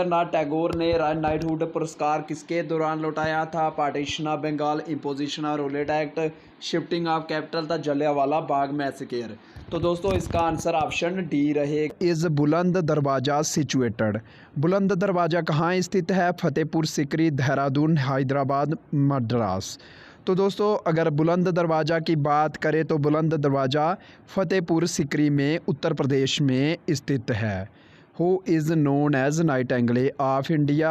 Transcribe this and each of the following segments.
रविंद्रनाथ टैगोर ने नाइटहुड पुरस्कार किसके दौरान लौटाया था? Partition of Bengal, imposition of Rowlatt act, shifting of capital था, जलियांवाला बाग मैसेकेर। तो दोस्तों इसका आंसर ऑप्शन डी रहेगा। Is Buland Darwaza situated. बुलंद दरवाज़ा कहाँ स्थित है? फतेहपुर सिकरी, देहरादून, हैदराबाद, मद्रास। तो दोस्तों अगर बुलंद दरवाज़ा की बात करें तो बुलंद दरवाज़ा फतेहपुर सिकरी में उत्तर प्रदेश में स्थित है। Who is known as nightingale of India.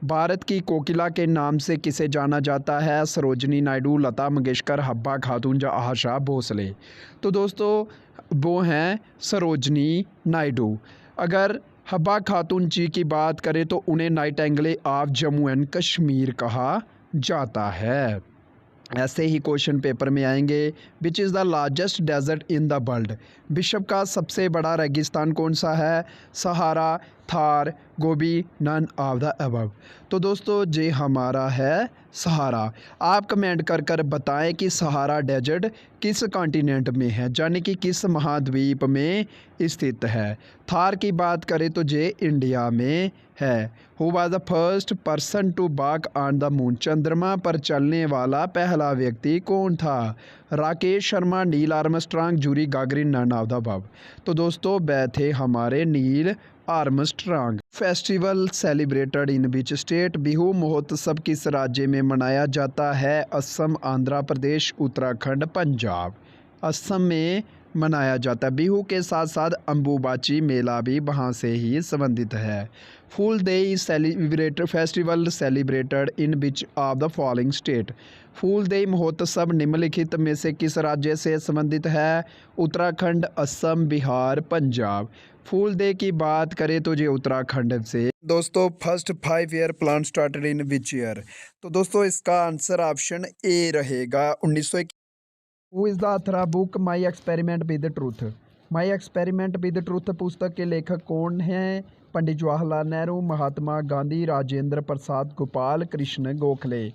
भारत की कोकिला के नाम से किसे जाना जाता है? सरोजनी नायडू, लता मंगेशकर, हब्बा खातून या आशा भोसले। तो दोस्तों वो हैं सरोजनी नायडू। अगर हब्बा खातून जी की बात करें तो उन्हें nightingale of Jammu and Kashmir कहा जाता है। ऐसे ही क्वेश्चन पेपर में आएंगे। Which is the largest desert in the world. विश्व का सबसे बड़ा रेगिस्तान कौन सा है? Sahara, Thar, Gobi, none of the above. तो दोस्तों ये हमारा है सहारा। आप कमेंट कर कर बताएं कि सहारा डेजर्ट किस कॉन्टिनेंट में है, यानी कि किस महाद्वीप में स्थित है। थार की बात करें तो ये इंडिया में है। Who was the first person to walk on the moon. चंद्रमा पर चलने वाला पहला व्यक्ति कौन था? Rakesh Sharma, Neil Armstrong, Yuri Gagarin, none of the above. तो दोस्तों वह थे हमारे Neil Armstrong. Festival celebrated in which state. Bihu महोत्सव किस राज्य में मनाया जाता है? असम, आंध्र प्रदेश, उत्तराखंड, पंजाब। असम में मनाया जाता है। बिहू के साथ साथ अम्बुबाची मेला भी वहाँ से ही संबंधित है। Phool Dei celebrated festival celebrated in which of the following state. Phool Dei महोत्सव निम्नलिखित में से किस राज्य से संबंधित है? उत्तराखंड, असम, बिहार, पंजाब। फूल डे की बात करें तो ये उत्तराखंड से। दोस्तों first 5 year plan started in which year. तो दोस्तों इसका आंसर ऑप्शन ए रहेगा 1921। Who is the author of book my experiment with truth. My experiment with truth पुस्तक के लेखक कौन हैं? पंडित जवाहरलाल नेहरू, महात्मा गांधी, राजेंद्र प्रसाद, गोपाल कृष्ण गोखले।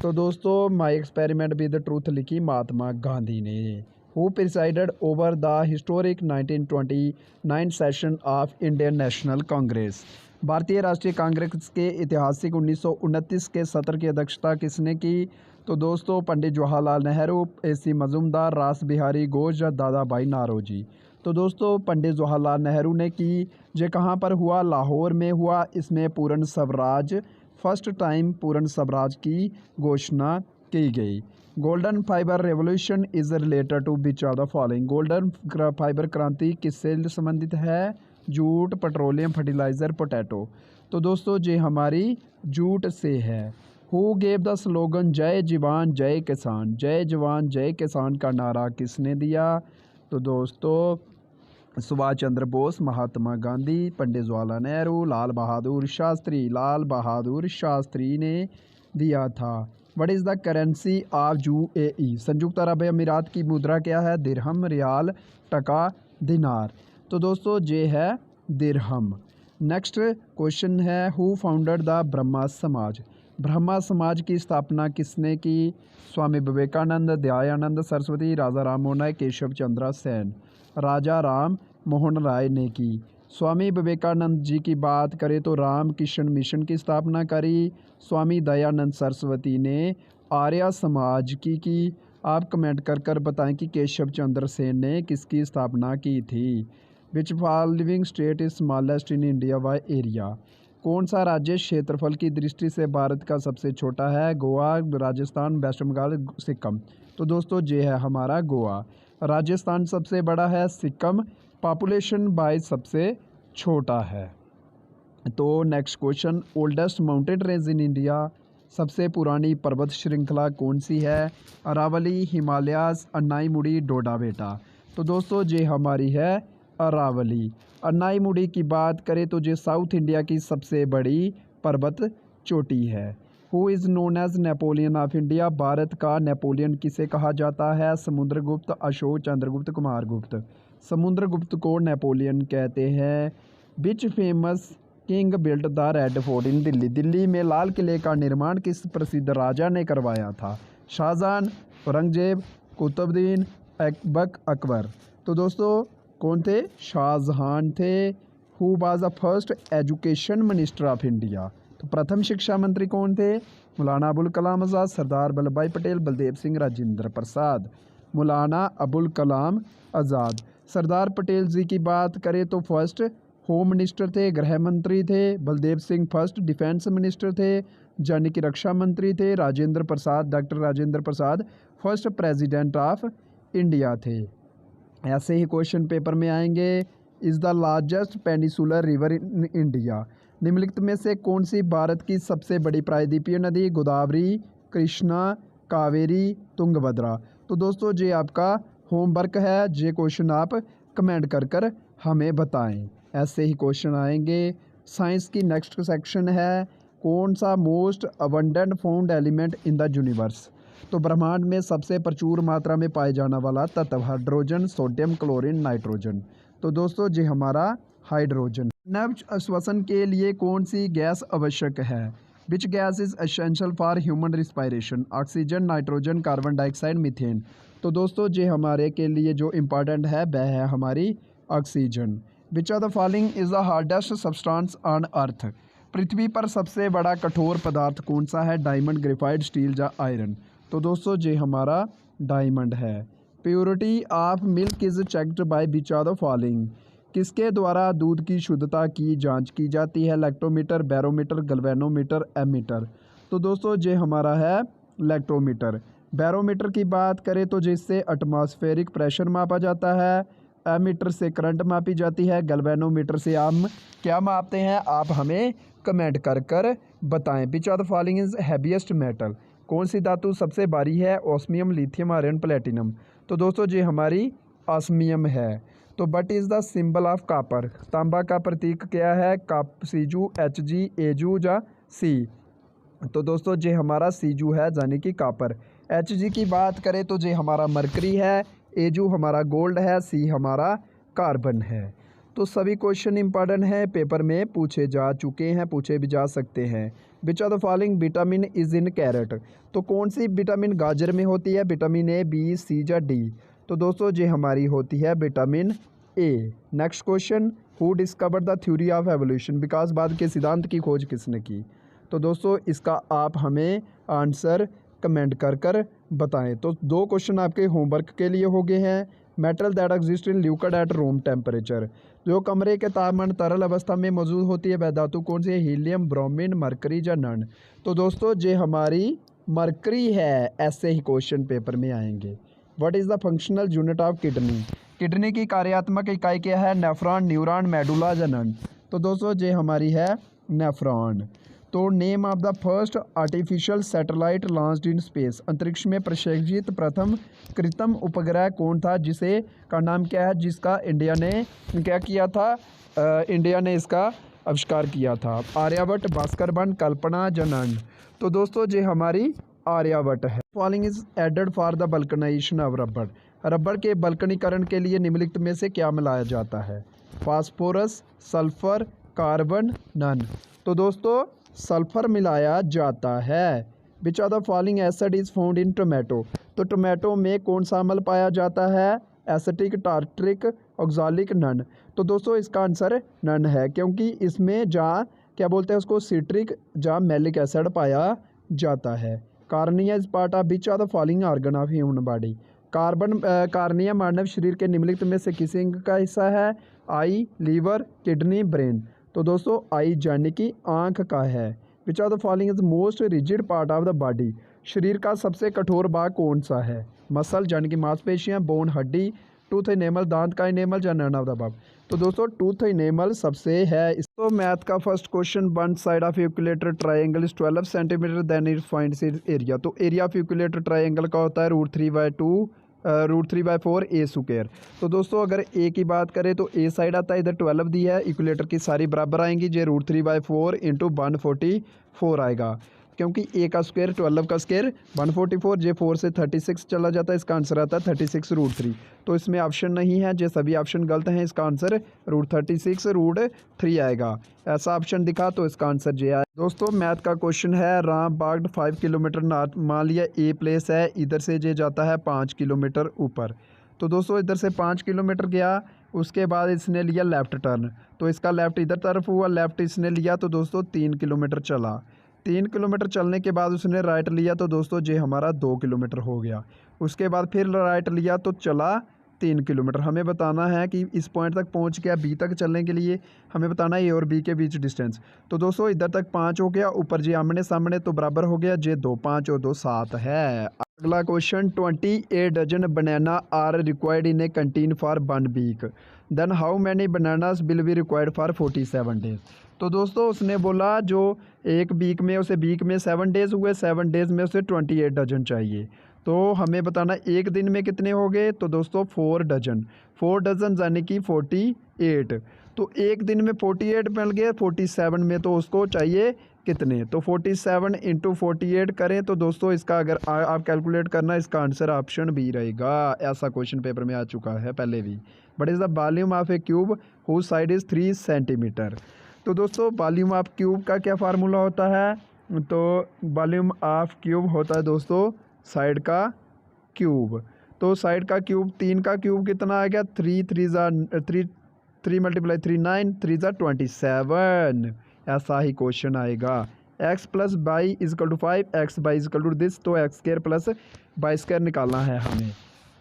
तो दोस्तों माई एक्सपेरिमेंट विद ट्रूथ लिखी महात्मा गांधी ने। Who presided over the historic 1929 session of Indian national Congress. भारतीय राष्ट्रीय कांग्रेस के ऐतिहासिक 1929 के सत्र की अध्यक्षता किसने की? तो दोस्तों पंडित जवाहरलाल नेहरू, AC मजूमदार, रास बिहारी घोष या दादा भाई नारोजी। तो दोस्तों पंडित जवाहरलाल नेहरू ने की। ये कहाँ पर हुआ? लाहौर में हुआ। इसमें पूर्ण स्वराज फर्स्ट टाइम पूर्ण स्वराज की घोषणा की गई। Golden fibre revolution is related to which of the following. Golden fibre क्रांति किससे संबंधित है? Jute, petroleum, fertiliser, potato. तो दोस्तों ये हमारी जूट से है। हु गेव द स्लोगन जय जवान जय किसान। जय जवान जय किसान का नारा किसने दिया? तो दोस्तों सुभाष चंद्र बोस, महात्मा गांधी, पंडित जवाहरलाल नेहरू, लाल बहादुर शास्त्री ने दिया था। What is the currency of UAE। संयुक्त अरब अमीरात की मुद्रा क्या है? दिरहम, रियाल, टका, दिनार। तो दोस्तों ये है दिरहम। नेक्स्ट क्वेश्चन है हु फाउंडेड द ब्रह्मा समाज। ब्रह्मा समाज की स्थापना किसने की? स्वामी विवेकानंद, दयानंद सरस्वती, राजा राम मोहन राय, केशव चंद्र सेन। राजा राम मोहन राय ने की। स्वामी विवेकानंद जी की बात करें तो राम किशन मिशन की स्थापना करी। स्वामी दयानंद सरस्वती ने आर्य समाज की। आप कमेंट कर कर बताएं कि केशव चंद्र सेन ने किसकी स्थापना की थी। Which following state is smallest in India by area. कौन सा राज्य क्षेत्रफल की दृष्टि से भारत का सबसे छोटा है? गोवा, राजस्थान, वेस्ट बंगाल, सिक्किम। तो दोस्तों ये है हमारा गोवा। राजस्थान सबसे बड़ा है, सिक्किम पॉपुलेशन वाइज सबसे छोटा है। तो next question oldest mountain range in India. सबसे पुरानी पर्वत श्रृंखला कौन सी है? अरावली, हिमालयास, अन्नाईमुड़ी, डोडा बेटा। तो दोस्तों ये हमारी है अरावली। अन्नाईमुड़ी की बात करें तो ये साउथ इंडिया की सबसे बड़ी पर्वत चोटी है। Who is known as Napoleon of India. भारत का नेपोलियन किसे कहा जाता है? समुद्रगुप्त, अशोक, चंद्रगुप्त, कुमारगुप्त। समुद्रगुप्त को नेपोलियन कहते हैं। Which famous king built the red fort in Delhi. Delhi में लाल किले का निर्माण किस प्रसिद्ध राजा ने करवाया था? शाहजहां, औरंगजेब, कुतुबुद्दीन, ऐबक, अकबर। तो दोस्तों कौन थे? शाहजहां थे। Who was the first education minister of India. तो प्रथम शिक्षा मंत्री कौन थे? मौलाना अबुल कलाम आज़ाद, सरदार वल्लभ भाई पटेल, बलदेव सिंह, राजेंद्र प्रसाद। मौलाना अबुल कलाम आज़ाद। सरदार पटेल जी की बात करें तो फर्स्ट होम मिनिस्टर थे, गृह मंत्री थे। Baldev Singh first defence minister थे, यानी कि रक्षा मंत्री थे। Rajendra Prasad, doctor Rajendra Prasad first president of India थे। ऐसे ही क्वेश्चन पेपर में आएंगे। Is the largest peninsular river in India. निम्नलिखित में से कौन सी भारत की सबसे बड़ी प्रायद्वीपीय नदी? गोदावरी, कृष्णा, कावेरी, तुंगभद्रा। तो दोस्तों ये आपका होमवर्क है, ये क्वेश्चन आप कमेंट कर हमें बताएं। ऐसे ही क्वेश्चन आएंगे। साइंस की नेक्स्ट सेक्शन है, कौन सा most abundant found element in the universe. तो ब्रह्मांड में सबसे प्रचुर मात्रा में पाए जाने वाला तत्व हाइड्रोजन, सोडियम, क्लोरीन, नाइट्रोजन। तो दोस्तों ये हमारा हाइड्रोजन। मानव श्वसन के लिए कौन सी गैस आवश्यक है? Which gas is essential for human respiration? Oxygen, nitrogen, carbon dioxide, methane. तो दोस्तों ये हमारे के लिए जो इम्पोर्टेंट है वह है हमारी oxygen. Which of the following is the hardest substance on earth. पृथ्वी पर सबसे बड़ा कठोर पदार्थ कौन सा है? डायमंड, ग्रेफाइट, स्टील या आयरन। तो दोस्तों ये हमारा डायमंड है। Purity of milk is checked by which of the following. किसके द्वारा दूध की शुद्धता की जांच की जाती है? Lactometer, barometer, galvanometer, ammeter. तो दोस्तों ये हमारा है लैक्टोमीटर। बैरोमीटर की बात करें तो जिससे एटमॉस्फेरिक प्रेशर मापा जाता है। एमीटर से करंट मापी जाती है। गैल्वेनोमीटर से हम क्या मापते हैं? आप हमें कमेंट कर बताएं। विच of the following is heaviest metal. कौन सी धातु सबसे भारी है? Osmium, lithium, iron, platinum. तो दोस्तों ये हमारी ऑस्मियम है। तो but is the symbol of copper. तांबा का प्रतीक क्या है? काप, सीजू, एच जी, एजू या सी। तो दोस्तों ये हमारा सीजू है, यानी कि कापर। एच जी की बात करें तो ये हमारा मरकरी है। एजू हमारा गोल्ड है। सी हमारा कार्बन है। तो सभी क्वेश्चन इंपॉर्टेंट हैं, पेपर में पूछे जा चुके हैं, पूछे भी जा सकते हैं। विच of the following vitamin is in carat. तो कौन सी विटामिन गाजर में होती है? विटामिन ए, बी, सी या डी। तो दोस्तों ये हमारी होती है vitamin A. Next question, who discovered the theory of evolution. विकासवाद के सिद्धांत की खोज किसने की? तो दोस्तों इसका आप हमें आंसर कमेंट कर बताएं। तो दो क्वेश्चन आपके होमवर्क के लिए हो गए हैं। Metal that exist in liquid at room temperature. जो कमरे के तापमान तरल अवस्था में मौजूद होती है वह धातु कौन सी है? हीलियम, ब्रोमीन, मरकरी या नन। तो दोस्तों ये हमारी मरकरी है। ऐसे ही क्वेश्चन पेपर में आएंगे। What is the functional unit of kidney. Kidney की कार्यात्मक इकाई क्या है? नेफ्रॉन, न्यूरॉन, मेडुला या नन। तो दोस्तों ये हमारी है नेफ्रॉन। तो name of the first artificial satellite launched in space. अंतरिक्ष में प्रक्षेपित प्रथम कृत्रिम उपग्रह कौन था, जिसे का नाम क्या है, जिसका इंडिया ने क्या किया था? इंडिया ने इसका आविष्कार किया था। आर्यभट्ट, भास्करबन, कल्पना, जनन। तो दोस्तों ये हमारी आर्यभट्ट है। Following is added for the vulcanisation of rubber. Rubber के बल्कनीकरण के लिए निम्नलिखित में से क्या मिलाया जाता है? Phosphorus, sulphur, carbon, none. तो दोस्तों सल्फर मिलाया जाता है। Which of the following acid is found in tomato. तो टोमेटो में कौन सा अम्ल पाया जाता है? Acetic, tartaric, oxalic, none. तो दोस्तों इसका आंसर नन है, क्योंकि इसमें जहाँ क्या बोलते हैं उसको सिट्रिक या मैलिक एसिड पाया जाता है। Cornea is part of which of the following organ of human body. Cornea मानव शरीर के निम्नलिखित में से किस अंग का हिस्सा है? आई, लीवर, किडनी, ब्रेन। तो दोस्तों आई यानी कि आँख का है। Which of the following is most rigid part of the body. शरीर का सबसे कठोर भाग कौन सा है? मसल यानी कि मांसपेशियाँ, बोन हड्डी, टूथ इनेमल दांत का इनेमल या नन ऑफ द अबव। तो दोस्तों टूथ इनेमल सबसे है। तो मैथ का first question, one side of equilateral triangle is 12 centimetre, then it finds its area. तो एरिया ऑफ इक्विलेटर ट्राइंगल का होता है √3/4 ए स्क्वायर। तो दोस्तों अगर ए की बात करें तो ए साइड आता है, इधर 12 दी है, इक्विलेटर की सारी बराबर आएंगी, जे √3/4 इंटू 144 आएगा, क्योंकि ए का स्क्वायर 12 का स्क्वायर 144, जे 4 से 36 चला जाता है, इसका आंसर आता है 36√3। तो इसमें ऑप्शन नहीं है, जे सभी ऑप्शन गलत हैं, इसका आंसर √36√3 आएगा। ऐसा ऑप्शन दिखा तो इसका आंसर जे आए। दोस्तों मैथ का क्वेश्चन है, राम बाग 5 किलोमीटर नॉर्थ, मान लिया ए प्लेस है, इधर से जे जाता है 5 किलोमीटर ऊपर। तो दोस्तों इधर से 5 किलोमीटर गया, उसके बाद इसने लिया लेफ़्ट टर्न, तो इसका लेफ़्ट इधर तरफ हुआ, लेफ़्ट इसने लिया तो दोस्तों 3 किलोमीटर चला। 3 किलोमीटर चलने के बाद उसने राइट लिया तो दोस्तों ये हमारा 2 किलोमीटर हो गया। उसके बाद फिर राइट लिया तो चला 3 किलोमीटर। हमें बताना है कि इस पॉइंट तक पहुंच गया, बी तक चलने के लिए हमें बताना है ए और बी के बीच डिस्टेंस। तो दोस्तों इधर तक 5 हो गया, ऊपर जी आमने सामने तो बराबर हो गया, जे 2 5 और 2 7 है। अगला question, 28 dozen banana are required in a canteen for 1 week, then how many bananas will be required for 47 days. तो दोस्तों उसने बोला जो एक वीक में उसे, वीक में 7 डेज़ हुए, 7 डेज़ में उसे 28 डजन चाहिए। तो हमें बताना एक दिन में कितने हो गए, तो दोस्तों 4 डजन, 4 डजन यानी कि 48। तो एक दिन में 48 मिल गए, 47 में तो उसको चाहिए कितने, तो 47 इंटू 48 करें तो दोस्तों इसका अगर आप कैलकुलेट करना, इसका आंसर ऑप्शन बी रहेगा। ऐसा क्वेश्चन पेपर में आ चुका है पहले भी। But is the volume of a cube whose side is 3 centimetre. तो दोस्तों वॉल्यूम ऑफ क्यूब का क्या फार्मूला होता है, तो वॉल्यूम ऑफ क्यूब होता है दोस्तों साइड का क्यूब। तो साइड का क्यूब, 3 का क्यूब कितना आ गया, 3 मल्टीप्लाई 3 9, 3 ज़ा 27। ऐसा ही क्वेश्चन आएगा। x plus y equal to 5, x y equal to this, तो x square plus y square निकालना है हमें।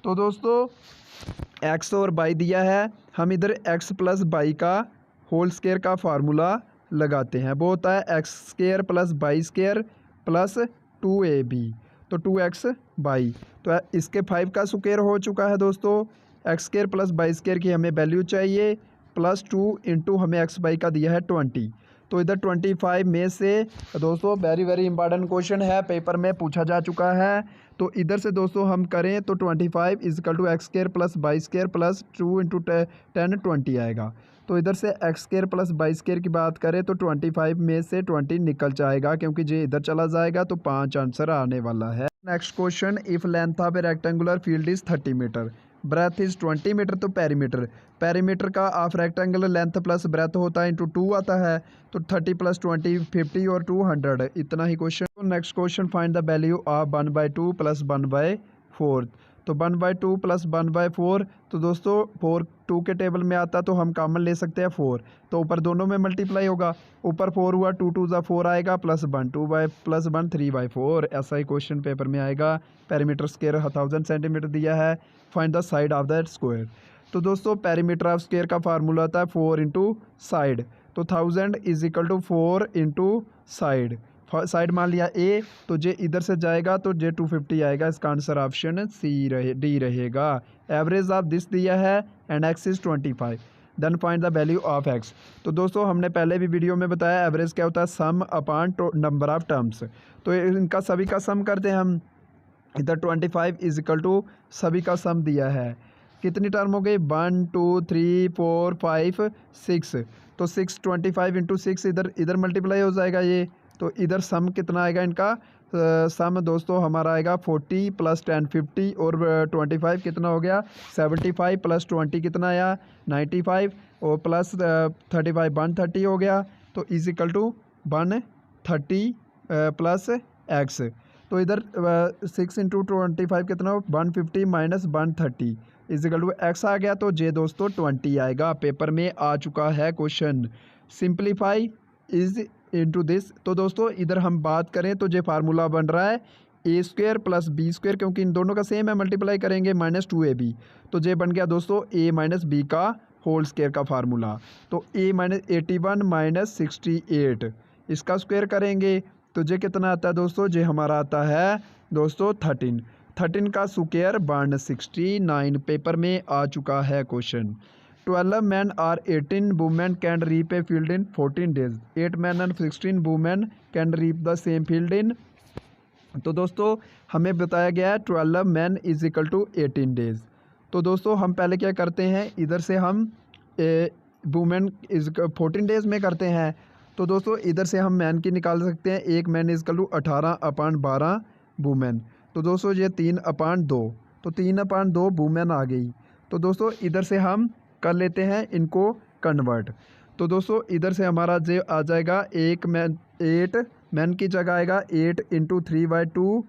तो दोस्तों x और बाई दिया है, हम इधर x प्लस बाई का होल स्क्र का फार्मूला लगाते हैं। वो होता है x square plus y square plus 2ab, तो 2x बाई, तो इसके 5 का स्क्वायर हो चुका है दोस्तों। X square plus y square की हमें वैल्यू चाहिए, प्लस 2 इंटू हमें एक्स बाई का दिया है 20। तो इधर 25 में से दोस्तों वेरी वेरी इंपॉर्टेंट क्वेश्चन है, पेपर में पूछा जा चुका है। तो इधर से दोस्तों हम करें तो 25 is equal to x square plus y square plus 2 into 10 20 आएगा। तो इधर से x square plus y square की बात करें तो 25 में से 20 निकल जाएगा, क्योंकि ये इधर चला जाएगा, तो 5 आंसर आने वाला है। Next question, if length of a rectangular field is 30 metre, breadth is 20 metre, तो पेरीमीटर, पेरीमीटर का of rectangular length plus breadth होता है इंटू 2 आता है, तो 30 प्लस 20 50 और 2 100, इतना ही क्वेश्चन। Next question, find the value of 1/2 plus 1/4। तो 1/2 प्लस 1/4, तो दोस्तों 4 2 के टेबल में आता तो हम कॉमन ले सकते हैं 4, तो ऊपर दोनों में मल्टीप्लाई होगा, ऊपर 4 हुआ, 2 2 ज़ा 4 आएगा, प्लस 1 2/+1 3/4। ऐसा ही क्वेश्चन पेपर में आएगा। पेरीमीटर स्क्वायर 1000 सेंटीमीटर दिया है, find the side of that square. तो दोस्तों पेरीमीटर ऑफ स्क्वायर का फार्मूला होता है 4 इंटू साइड, तो 1000 is equal to 4 into side, side मान लिया ए, तो जे इधर से जाएगा तो जे 250 आएगा। इसका आंसर ऑप्शन डी रहेगा। एवरेज ऑफ दिस दिया है and x is 25, then find the value of x. तो दोस्तों हमने पहले भी वीडियो में बताया एवरेज क्या होता है, सम अपॉन नंबर ऑफ टर्म्स। तो इनका सभी का सम करते हैं हम, इधर 25 इज इक्वल टू सभी का सम दिया है, कितनी टर्म हो गई 1 2 3 4 5 6, तो 6 25 इंटू 6 इधर मल्टीप्लाई हो जाएगा ये, तो इधर सम कितना आएगा इनका, सम दोस्तों हमारा आएगा 40 प्लस 10 50 और 25 कितना हो गया 75 प्लस 20 कितना आया 95 और प्लस 35 130 हो गया, तो is equal to 130 plus x. तो इधर 6 इंटू 25 कितना हो 150 minus 130 is equal to x आ गया, तो जे दोस्तों 20 आएगा। पेपर में आ चुका है question. Simplify is into this, तो दोस्तों इधर हम बात करें तो जे फार्मूला बन रहा है ए स्क्वायर प्लस बी स्क्वायर, क्योंकि इन दोनों का सेम है, मल्टीप्लाई करेंगे माइनस 2ab, तो जे बन गया दोस्तों ए माइनस बी का होल स्क्वायर का फार्मूला, तो ए माइनस 81 माइनस 68, इसका स्क्वायर करेंगे तो जे कितना आता है दोस्तों, जे हमारा आता है दोस्तों 13 का स्क्वायर 169। पेपर में आ चुका है question. 12 men or 18 women can reap a field in 14 days. 8 men and 16 women can reap the same field in, तो दोस्तों हमें बताया गया है 12 men is equal to 18 days. तो दोस्तों हम पहले क्या करते हैं, इधर से हम वुमेन इज 14 डेज में करते हैं, तो दोस्तों इधर से हम मैन की निकाल सकते हैं, एक man is equal to 18/12 women, तो दोस्तों ये 3/2, तो 3/2 वुमेन आ गई। तो दोस्तों इधर से हम कर लेते हैं इनको कन्वर्ट, तो दोस्तों इधर से हमारा जो आ जाएगा 8 मैन की जगह आएगा 8 इंटू 3/2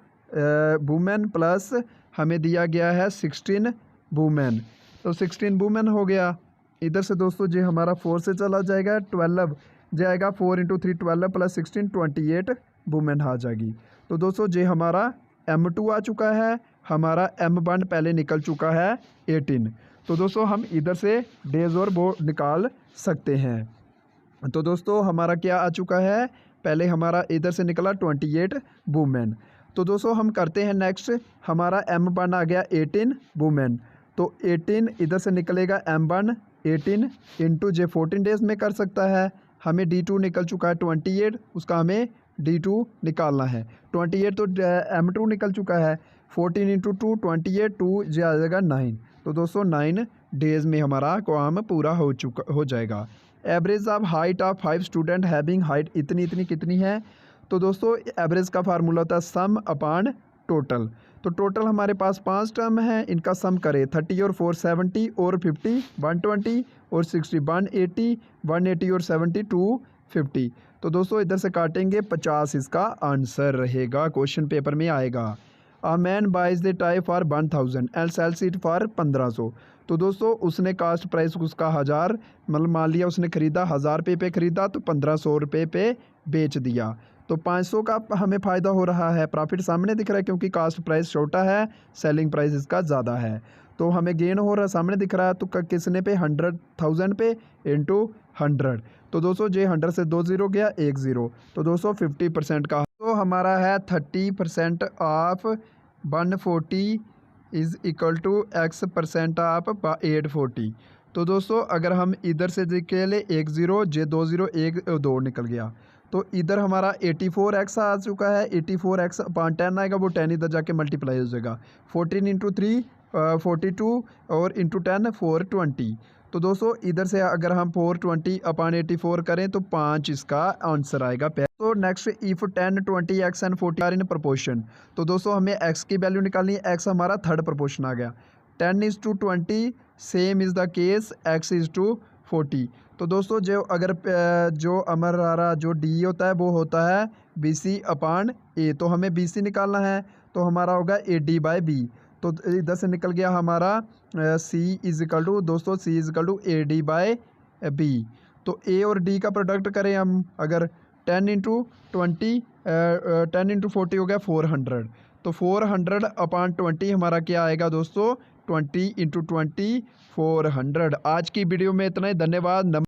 वुमेन प्लस हमें दिया गया है 16 वुमेन, तो 16 वुमेन हो गया। इधर से दोस्तों ये हमारा 4 से चला जाएगा 12 जाएगा 4 इंटू 3 12 प्लस 16 28 वुमेन आ जाएगी। तो दोस्तों ये हमारा M2 आ चुका है, हमारा M1 पहले निकल चुका है 18। तो दोस्तों हम इधर से डेज और वो निकाल सकते हैं। तो दोस्तों हमारा क्या आ चुका है, पहले हमारा इधर से निकला 28 वुमेन। तो दोस्तों हम करते हैं नेक्स्ट, हमारा M1 आ गया 18 वुमेन। तो 18 इधर से निकलेगा M1 18 इंटू जे 14 डेज में कर सकता है। हमें D2 निकल चुका है 28, उसका हमें D2 निकालना है। 28 तो M2 निकल चुका है, 14 इंटू 2 28 2 जे आ जाएगा 9। तो दोस्तों 9 डेज़ में हमारा काम पूरा हो जाएगा। Average of height of 5 student having height इतनी इतनी कितनी है। तो दोस्तों एवरेज का फार्मूला होता है सम अपान टोटल। तो टोटल हमारे पास 5 टर्म हैं, इनका सम करें 30 और 4 70 और 50 120 और 60 180 180 और 70 250। तो दोस्तों इधर से काटेंगे 50 इसका आंसर रहेगा, क्वेश्चन पेपर में आएगा। A man buys the tie for 1000 and sells it for 1500। तो दोस्तों उसने कास्ट प्राइस उसका 1000, मतलब मान लिया उसने ख़रीदा 1000 रुपये पे ख़रीदा तो 1500 रुपये पे बेच दिया। तो 500 का हमें फ़ायदा हो रहा है, प्रॉफिट सामने दिख रहा है क्योंकि कास्ट प्राइस छोटा है, सेलिंग प्राइस इसका ज़्यादा है। तो हमें गेन हो रहा है, सामने दिख रहा है। तो किसने पे 100,000 पे इंटू 100। तो दोस्तों ये 100 से 2 ज़ीरो गया 1 ज़ीरो। तो दोस्तों 50% का तो हमारा है 30% of 140 is equal to x% of 840। तो दोस्तों अगर हम इधर से देखें ले 1 ज़ीरो जे 2 ज़ीरो 1 2 निकल गया। तो इधर हमारा 84x आ चुका है, 84x अपान 10 आएगा, वो 10 इधर जाके मल्टीप्लाई हो जाएगा। 14 इंटू 3 42 और इंटू 10 420। तो दोस्तों इधर से अगर हम 420 अपान 84 करें तो 5 इसका आंसर आएगा। तो next if 10 20 x and 40 are in proportion. तो दोस्तों हमें x की वैल्यू निकालनी है, x हमारा थर्ड प्रोपोर्शन आ गया। 10:20 same is the case x:40। तो दोस्तों जो अगर जो हमारा जो डी होता है वो होता है BC अपान A। तो हमें BC निकालना है, तो हमारा होगा AD/B। तो इधर से निकल गया हमारा C इज इक्वल टू दोस्तों C is equal to AD/B। तो A और D का प्रोडक्ट करें हम, अगर 10 इंटू 20 10 इंटू 40 हो गया 400। तो 400 अपान 20 हमारा क्या आएगा दोस्तों 20 इंटू 20 400। आज की वीडियो में इतना ही, धन्यवाद।